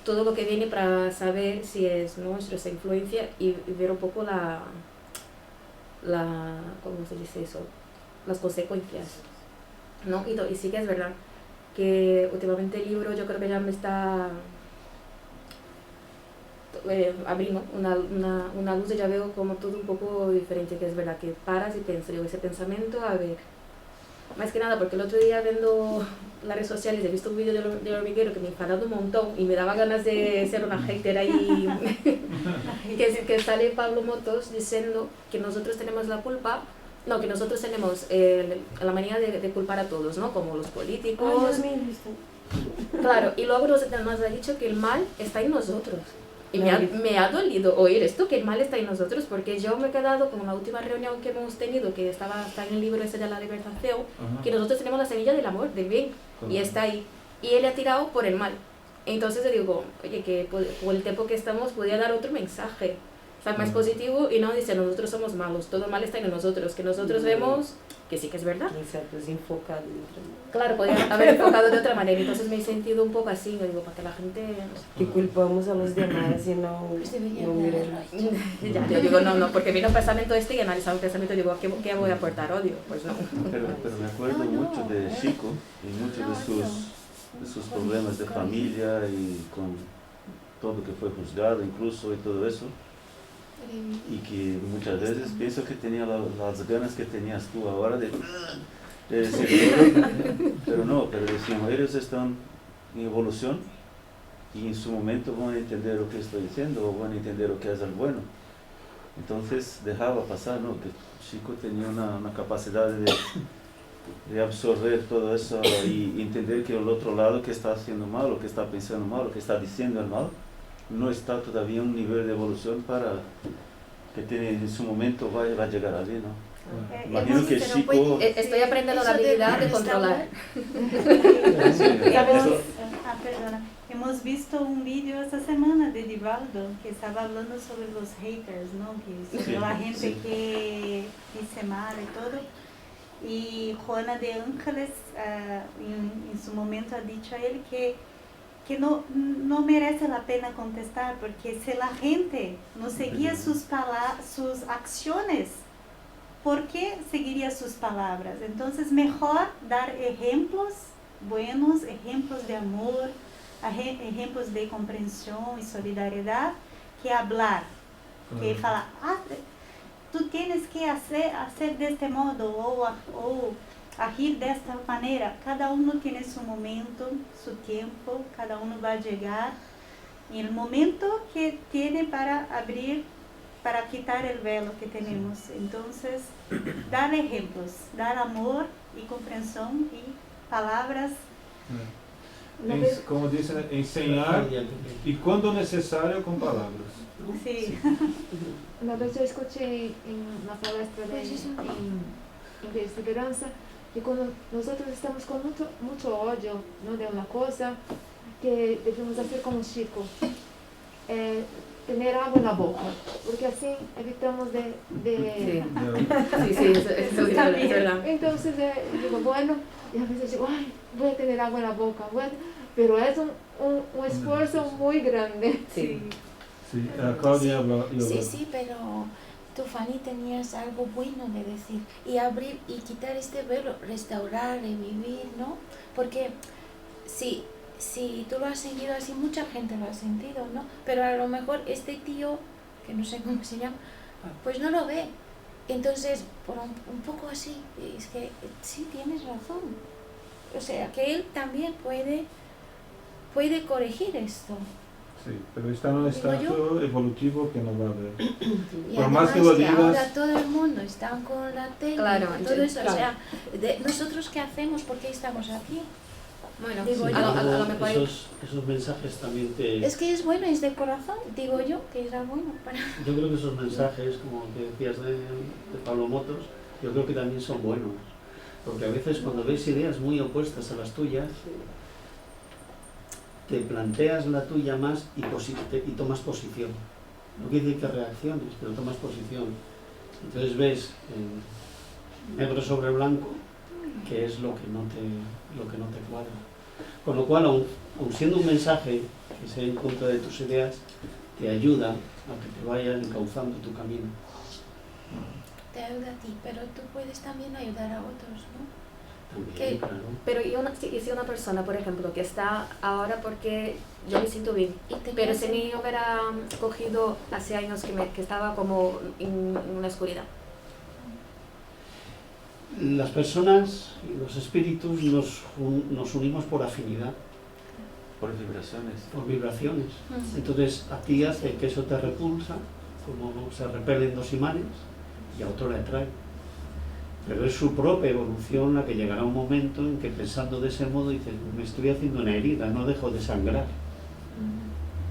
todo lo que viene para saber si es nuestra esa influencia y ver un poco ¿cómo se dice eso? Las consecuencias, ¿no? Y sí que es verdad que últimamente el libro yo creo que ya me está abriendo una luz y ya veo como todo un poco diferente, que es verdad que paras y piensas, digo, ese pensamiento, a ver, más que nada porque el otro día viendo las redes sociales he visto un vídeo de hormiguero que me enfadaba un montón y me daba ganas de ser una hater ahí que sale Pablo Motos diciendo que nosotros tenemos la culpa, no, que nosotros tenemos la manía de culpar a todos, ¿no? Como los políticos. Claro, y luego nos ha dicho que el mal está en nosotros. Y me ha dolido oír esto, que el mal está en nosotros, porque yo me he quedado con la última reunión que hemos tenido, que está en el libro ese de la libertación, que nosotros tenemos la semilla del amor, del bien, y está ahí. Y él ha tirado por el mal. Entonces yo digo, oye, que por el tiempo que estamos podría dar otro mensaje, o sea, más positivo, y no dice nosotros somos malos, todo mal está en nosotros, que nosotros vemos que sí que es verdad. Exacto, es enfocado. Claro, podría haber enfocado de otra manera, entonces me he sentido un poco así, yo digo, para que la gente... No sé, que culpamos a los demás y no miremos. Ya, yo digo, no, porque vino un pensamiento y analizaba un pensamiento y digo, ¿qué voy a aportar? Odio, pues no. Pero me acuerdo mucho de Chico y muchos de sus problemas de familia y con todo que fue juzgado incluso y todo eso. Y que muchas veces pienso que tenía las ganas que tenías tú ahora de decir, pero decimos, ellos están en evolución y en su momento van a entender lo que estoy diciendo o van a entender lo que es el bueno. Entonces dejaba pasar, ¿no? Que Chico tenía una capacidad de absorber todo eso y entender que el otro lado que está haciendo mal, o que está pensando mal, o que está diciendo el mal, no está todavía en un nivel de evolución para que tiene, en su momento va a llegar allí, ¿no? Imagino que Chico... Estoy aprendiendo la habilidad de controlar. Hemos visto un vídeo esta semana de Divaldo que estaba hablando sobre los haters, ¿no? Sobre la gente que dice mal y todo. Y Juana de Ángeles en su momento ha dicho a él que no merece la pena contestar, porque si la gente no seguía sus acciones, ¿por qué seguiría sus palabras? Entonces mejor dar ejemplos buenos, ejemplos de amor, ejemplos de comprensión y solidaridad, que hablar, que falar, tú tienes que hacer de este modo o agir de esta manera. Cada uno tiene su momento, su tiempo, cada uno va a llegar en el momento que tiene para abrir, para quitar el velo que tenemos. Entonces, dar ejemplos, dar amor y comprensión y palabras Una vez, como dicen, enseñar y cuando necesario con palabras. Sí. una vez yo escuché en una palestra de esperanza que cuando nosotros estamos con mucho odio, ¿no?, de una cosa, que debemos hacer como chico, tener agua en la boca, porque así evitamos de Sí, eso es verdad. Entonces digo, bueno, y a veces digo, ay, voy a tener agua en la boca, pero es un esfuerzo muy grande. Sí. Sí, Claudia habla. Sí, pero tú, Fanny, tenías algo bueno de decir y abrir y quitar este velo, restaurar, revivir, ¿no? Porque si tú lo has sentido así, mucha gente lo ha sentido, ¿no? Pero a lo mejor este tío, que no sé cómo se llama, pues no lo ve. Entonces, por un poco así, es que sí, tienes razón. O sea, que él también puede corregir esto. Sí, pero está en un estado evolutivo que no va a ver. Y Por además más que lo digas, ahora todo el mundo está con la tele, Claro, todo eso, claro. o sea, ¿nosotros qué hacemos? ¿Por qué estamos aquí? Bueno, Digo yo. a lo mejor esos mensajes también te... Es que es bueno, es de corazón, digo yo, que era bueno para... Yo creo que esos mensajes, como que decías de Pablo Motos, yo creo que también son buenos. Porque a veces cuando ves ideas muy opuestas a las tuyas, te planteas la tuya más y tomas posición. No quiere decir que reacciones, pero tomas posición. Entonces ves negro sobre blanco que es lo que no te cuadra. Con lo cual, aun siendo un mensaje que sea en contra de tus ideas, te ayuda a que te vayan encauzando tu camino. Te ayuda a ti, pero tú puedes también ayudar a otros, ¿no? También, claro. Pero si una persona, por ejemplo, que está ahora porque yo me siento bien, pero si me hubiera cogido hace años que estaba como en una oscuridad. Las personas y los espíritus nos unimos por afinidad, Por vibraciones. por vibraciones. Entonces a ti hace que eso te repulsa, como se repelen dos imanes, y a otro le atrae. Pero es su propia evolución la que llegará un momento en que pensando de ese modo dices, me estoy haciendo una herida, no dejo de sangrar.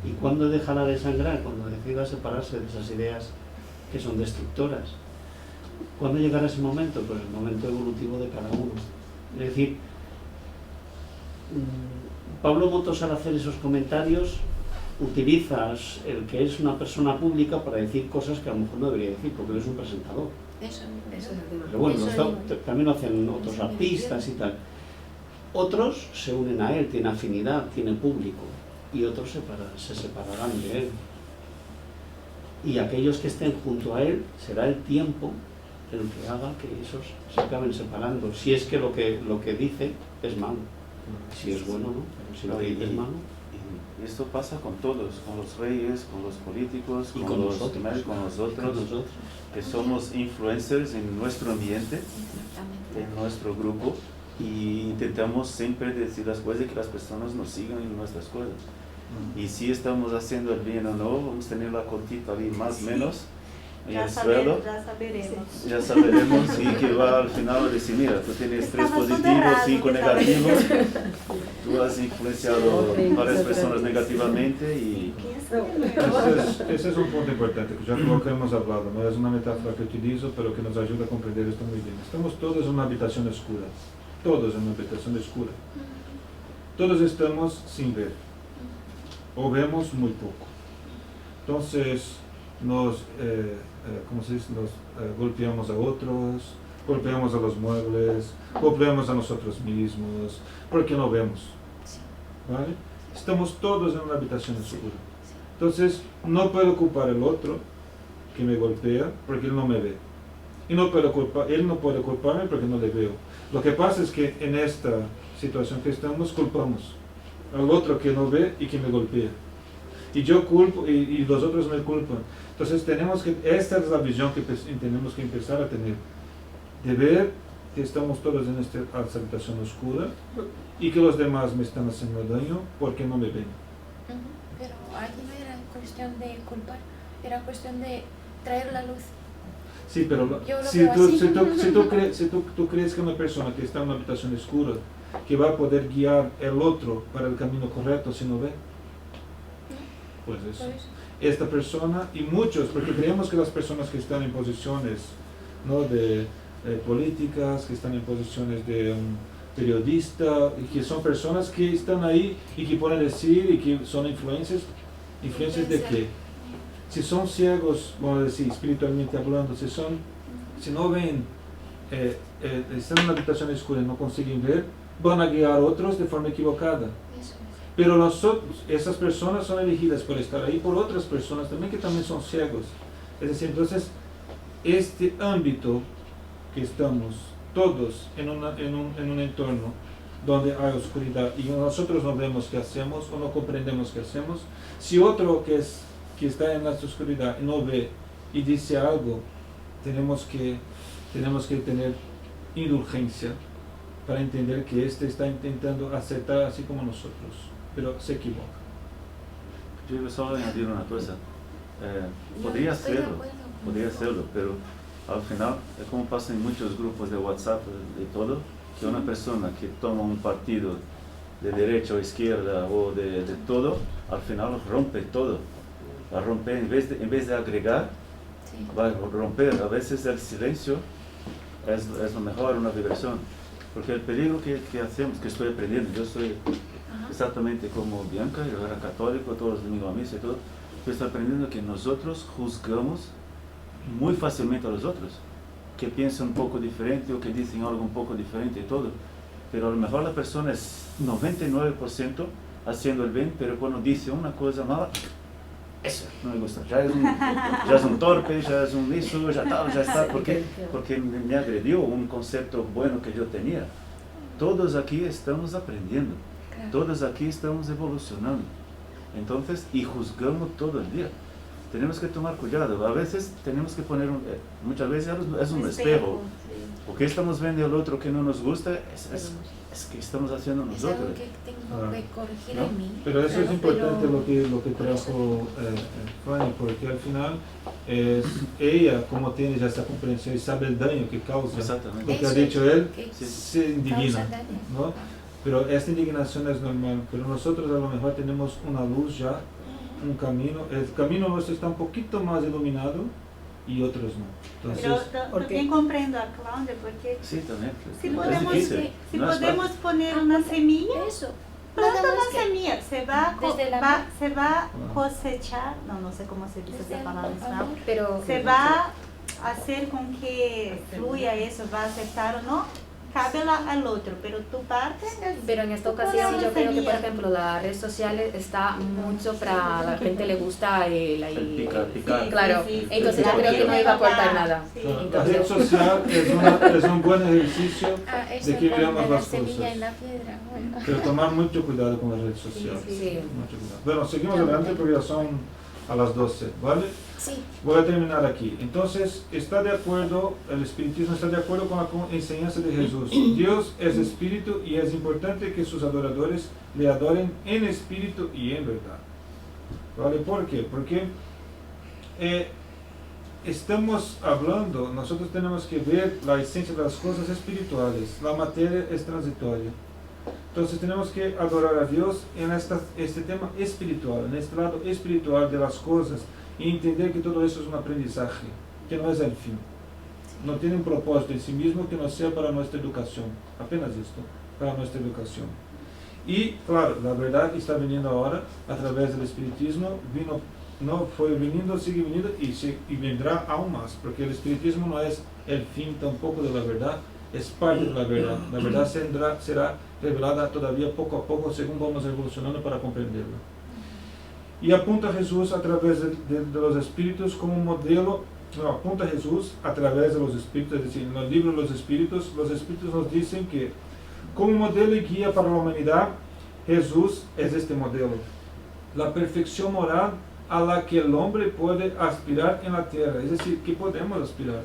¿Y cuándo dejará de sangrar? Cuando decida separarse de esas ideas que son destructoras. ¿Cuándo llegará ese momento? Pues el momento evolutivo de cada uno. Es decir, Pablo Motos, al hacer esos comentarios, utiliza el que es una persona pública para decir cosas que a lo mejor no debería decir, porque él es un presentador. Eso. Pero bueno, Eso también lo hacen otros eso artistas y tal. Otros se unen a él, tienen afinidad, tienen público, y otros se separarán de él. Y aquellos que estén junto a él, será el tiempo el que haga que esos se acaben separando. Si es que lo que dice es malo. Si es bueno, no. Pero si lo que dice es malo. Y esto pasa con todos, con los reyes, con los políticos, Y con con los nosotros. con nosotros, que somos influencers en nuestro ambiente, en nuestro grupo, y intentamos siempre decir las cosas y que las personas nos sigan en nuestras cosas. Y si estamos haciendo el bien o no, vamos a tener la cortita ahí más o menos en el suelo. Ya saberemos. Ya saberemos y que va al final a decir, mira, tú tienes 3 Estamos positivos, errados, 5 que negativos, tú has influenciado varias personas negativamente y ese es un punto importante, que ya creo que hemos hablado, ¿no? Es una metáfora que utilizo, pero que nos ayuda a comprender esto muy bien. Estamos todos en una habitación oscura, todos en una habitación oscura. Todos estamos sin ver, o vemos muy poco. Entonces, nos golpeamos a otros, golpeamos a los muebles, golpeamos a nosotros mismos, porque no vemos. ¿Vale? Estamos todos en una habitación oscura. Entonces, no puedo culpar al otro que me golpea porque él no me ve. Y él no puede culparme porque no le veo. Lo que pasa es que en esta situación que estamos, culpamos al otro que no ve y que me golpea. Y yo culpo y los otros me culpan. Entonces esta es la visión que tenemos que empezar a tener, de ver que estamos todos en esta habitación oscura y que los demás me están haciendo daño porque no me ven. Pero aquí no era cuestión de culpar, era cuestión de traer la luz. Sí, pero Yo lo si, veo tú, así. tú crees que una persona que está en una habitación oscura, que va a poder guiar el otro para el camino correcto si no ve, pues eso. Por eso. Esta persona y muchos, porque creemos que las personas que están en posiciones, ¿no?, de políticas, que están en posiciones de periodista, y que son personas que están ahí y que pueden decir y que son influencias de qué. Si son ciegos, vamos a decir, espiritualmente hablando, si no ven, están en una habitación oscura y no consiguen ver, van a guiar a otros de forma equivocada. Eso es. Pero nosotros, esas personas son elegidas por estar ahí por otras personas también que también son ciegos. Es decir, entonces, este ámbito que estamos todos en un entorno donde hay oscuridad y nosotros no vemos qué hacemos o no comprendemos qué hacemos, si otro que está en la oscuridad no ve y dice algo, tenemos que tener indulgencia para entender que este está intentando acertar así como nosotros, pero se equivoca. Yo iba solo a añadir una cosa. Podría Estoy de hacerlo, acuerdo. pero al final, es como pasa en muchos grupos de WhatsApp y todo, que una persona que toma un partido de derecha o izquierda o de todo, al final rompe todo. Va a romper, en vez de agregar, Sí. va a romper. A veces el silencio es lo mejor, una vibración. Porque el peligro que hacemos, que estoy aprendiendo, yo soy Ajá. exactamente como Bianca, yo era católico, todos los domingos a misa y todo, yo estoy aprendiendo que nosotros juzgamos muy fácilmente a los otros, que piensan un poco diferente o que dicen algo un poco diferente y todo, pero a lo mejor la persona es 99% haciendo el bien, pero cuando dice una cosa mala, eso no me gusta, ya es un torpe, ya es un liso, ya está, porque me agredió un concepto bueno que yo tenía. Todos aquí estamos aprendiendo, Claro. todos aquí estamos evolucionando, entonces, y juzgamos todo el día. Tenemos que tomar cuidado, a veces tenemos que poner, muchas veces es un espejo, porque estamos viendo al otro que no nos gusta, es que estamos haciendo Es nosotros. algo que tengo que corregir ¿No? en mí. Pero eso es Claro, importante pero- lo que trajo Fanny, porque al final ella, como tiene ya esta comprensión y sabe el daño que causa Exactamente. lo que ha Eso dicho es, él, que Sí. se indigna, causa daño. ¿no? Pero esta indignación es normal, pero nosotros a lo mejor tenemos una luz ya, un camino, el camino nuestro está un poquito más iluminado y otros no. Pero Entonces, también comprendo a Claudia porque Sí, también. si Es podemos, difícil, si no es podemos poner una semilla, Eso. planta Nada más una que- semilla, se va Desde la a cosechar, no sé cómo se dice Desde esa el palabra en español, amor. Pero se va a hacer con que fluya eso, va a aceptar o no, cabe al otro, pero tu parte es... Pero en esta ocasión yo creo que, por ejemplo, las redes sociales está mucho para la gente le gusta el ahí. El picar. Claro, Sí, sí, sí. entonces yo creo que no iba a aportar nada. Sí. la red social es un buen ejercicio, Ah, eso de que con veamos la las semilla cosas. en la piedra. Bueno. pero tomar mucho cuidado con las redes sociales. Sí. Mucho cuidado. Bueno, seguimos adelante porque ya son a las 12, ¿vale? Sí. Voy a terminar aquí. Entonces, ¿está de acuerdo, el espiritismo está de acuerdo con la enseñanza de Jesús? Dios es espíritu y es importante que sus adoradores le adoren en espíritu y en verdad. ¿Vale? ¿Por qué? Porque estamos hablando, nosotros tenemos que ver la esencia de las cosas espirituales. La materia es transitoria. Entonces tenemos que adorar a Dios en este tema espiritual, en este lado espiritual de las cosas y entender que todo eso es un aprendizaje, que no es el fin. No tiene un propósito en sí mismo que no sea para nuestra educación, apenas esto, para nuestra educación. Y claro, la verdad está viniendo ahora a través del espiritismo, no fue viniendo, sigue viniendo y vendrá aún más, porque el espiritismo no es el fin tampoco de la verdad, es parte de la verdad. La verdad será revelada todavía poco a poco según vamos evolucionando para comprenderla. Y apunta a Jesús a través de los espíritus como un modelo, apunta a Jesús a través de los espíritus, es decir, en el libro de los espíritus nos dicen que como modelo y guía para la humanidad, Jesús es este modelo. La perfección moral a la que el hombre puede aspirar en la tierra, es decir, que podemos aspirar.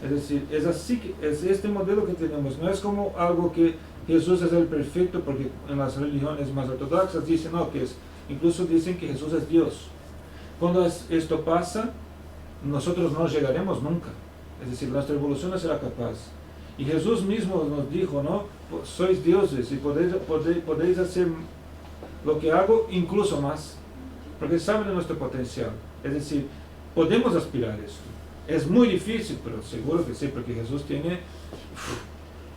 Es decir, es este modelo que tenemos, no es como algo que Jesús es el perfecto, porque en las religiones más ortodoxas dicen, no, incluso dicen que Jesús es Dios. Cuando esto pasa, nosotros no llegaremos nunca, Es decir, nuestra evolución no será capaz. Y Jesús mismo nos dijo, ¿no? Sois dioses y podéis hacer lo que hago, incluso más, porque saben de nuestro potencial. Es decir, podemos aspirar a eso. Es muy difícil, pero seguro que sí, porque Jesús tiene...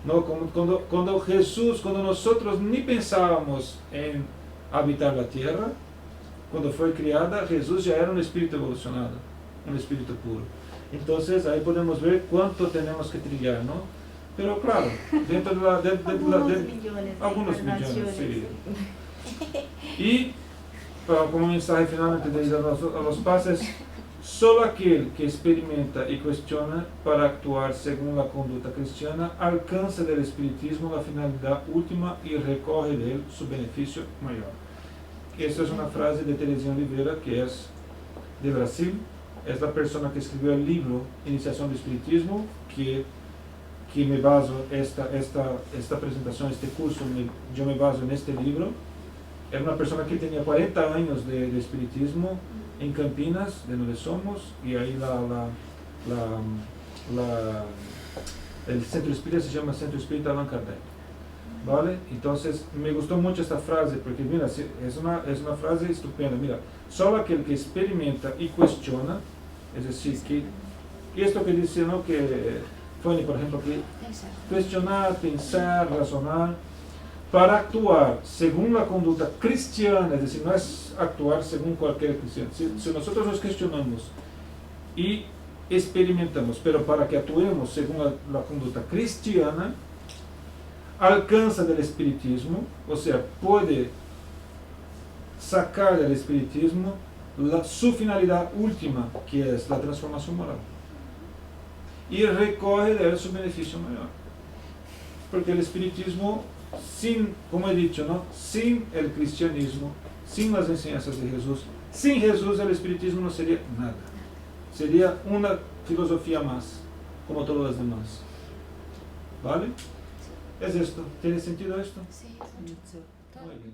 ¿no? Cuando nosotros ni pensábamos en habitar la tierra, cuando fue creada, Jesús ya era un espíritu evolucionado, un espíritu puro. Entonces ahí podemos ver cuánto tenemos que trillar, ¿no? Pero claro, dentro de algunos millones, sí. Y como mensaje finalmente de ir a los pases, solo aquel que experimenta y cuestiona para actuar según la conducta cristiana alcanza del espiritismo la finalidad última y recoge de él su beneficio mayor. Esta es una frase de Teresinha Oliveira, que es de Brasil. Es la persona que escribió el libro Iniciación del Espiritismo, que me baso, esta presentación, este curso, yo me baso en este libro. Era una persona que tenía 40 años de espiritismo en Campinas, de donde somos, y ahí el centro espírita se llama Centro Espírita Allan Kardec. ¿Vale? Entonces me gustó mucho esta frase, porque mira, es una frase estupenda. Mira, solo aquel que experimenta y cuestiona, es decir, que esto que dice, ¿no? Que Fanny, por ejemplo, que cuestionar, pensar, razonar, para actuar según la conducta cristiana, es decir, no es actuar según cualquier cristiano. Si nosotros nos cuestionamos y experimentamos, pero para que actuemos según la conducta cristiana, alcanza del espiritismo, o sea, puede sacar del espiritismo su finalidad última, que es la transformación moral, y recoge de él su beneficio mayor, porque el espiritismo, como he dicho, ¿no? Sin el cristianismo, sin las enseñanzas de Jesús, sin Jesús el espiritismo no sería nada, sería una filosofía más, como todas las demás. ¿Vale? ¿Es esto? ¿Tiene sentido esto? Sí, Mucho. todo. Muy bien.